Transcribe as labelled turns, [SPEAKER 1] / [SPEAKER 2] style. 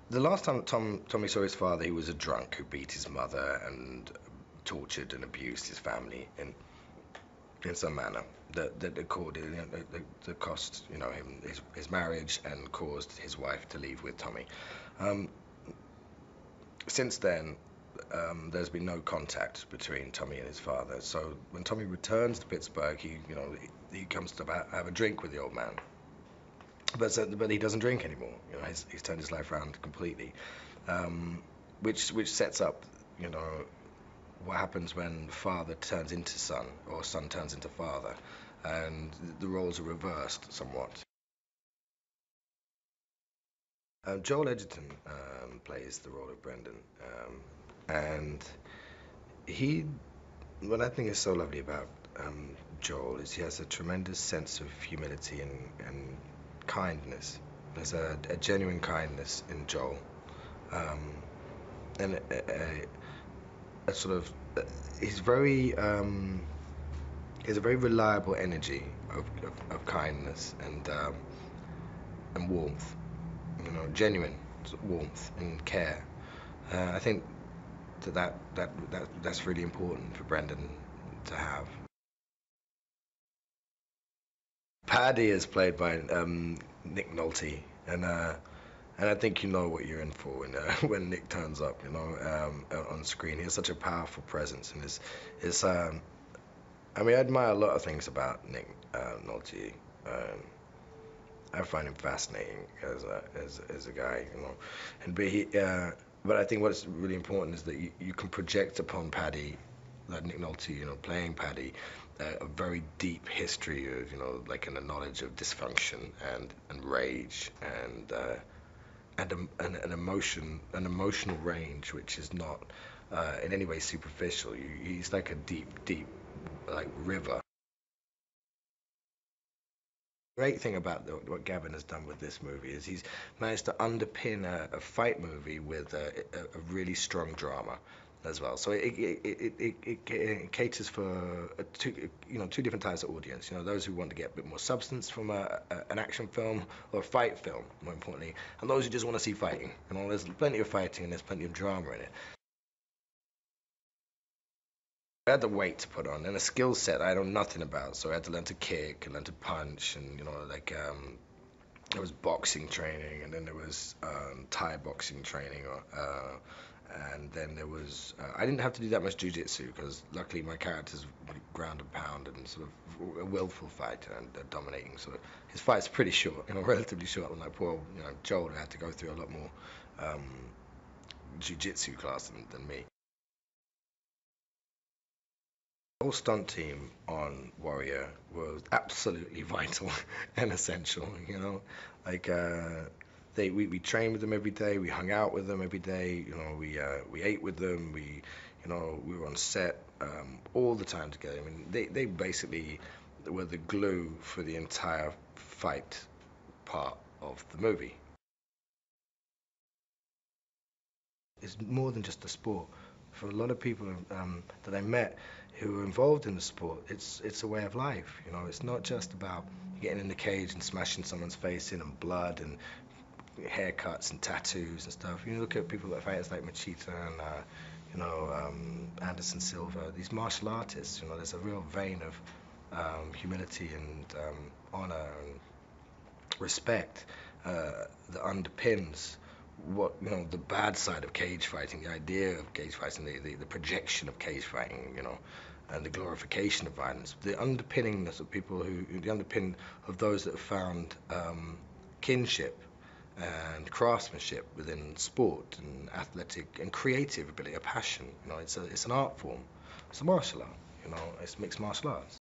[SPEAKER 1] The last time Tommy saw his father, he was a drunk who beat his mother and tortured and abused his family in some manner that caused that cost him his marriage and caused his wife to leave with Tommy. Um, since then, there's been no contact between Tommy and his father. So when Tommy returns to Pittsburgh, he comes to have a drink with the old man. But he doesn't drink anymore. He's turned his life around completely, um, which sets up you know what happens when father turns into son or son turns into father, and the roles are reversed somewhat. Joel Edgerton plays the role of Brendan, and he what I think is so lovely about Joel is he has a tremendous sense of humility and kindness. There's a genuine kindness in Joel, um, and a sort of he's very he has a very reliable energy of kindness and warmth, genuine warmth and care. I think that's really important for Brendan to have. Paddy is played by Nick Nolte, and I think you know what you're in for when when Nick turns up, on screen. He has such a powerful presence, and is I mean, I admire a lot of things about Nick Nolte. Um, I find him fascinating as a guy, and but I think what's really important is that you can project upon Paddy, like Nick Nolte, playing Paddy, a very deep history of, like a knowledge of dysfunction and rage and an emotional range which is not in any way superficial. He's like a deep like river. Great thing about what Gavin has done with this movie is he's managed to underpin a fight movie with a really strong drama as well. So it caters for two different types of audience. Those who want to get a bit more substance from an action film or a fight film, more importantly, and those who just want to see fighting. There's plenty of fighting and there's plenty of drama in it. I had the weight to put on and a skill set I know nothing about, so I had to learn to kick and learn to punch, and like there was boxing training, and then there was Thai boxing training, and then there was I didn't have to do that much jujitsu because luckily my character's ground and pound and sort of a willful fighter and dominating. So his fight's pretty short, relatively short. Unlike poor Joel, who had to go through a lot more um, jujitsu class than me. The whole stunt team on Warrior was absolutely vital and essential. Like we trained with them every day, we hung out with them every day. We ate with them. We were on set all the time together. I mean, they basically were the glue for the entire fight part of the movie. It's more than just a sport. For a lot of people that I met who are involved in the sport, it's a way of life. It's not just about getting in the cage and smashing someone's face in and blood and haircuts and tattoos and stuff. You look at people that fighters like Machita and Anderson Silva, these martial artists. There's a real vein of humility and honor and respect that underpins what the bad side of cage fighting, the idea of cage fighting, the projection of cage fighting, and the glorification of violence, the underpinningness of people the underpin of those that have found kinship and craftsmanship within sport and athletic and creative ability, a passion. It's an art form. It's a martial art. It's mixed martial arts.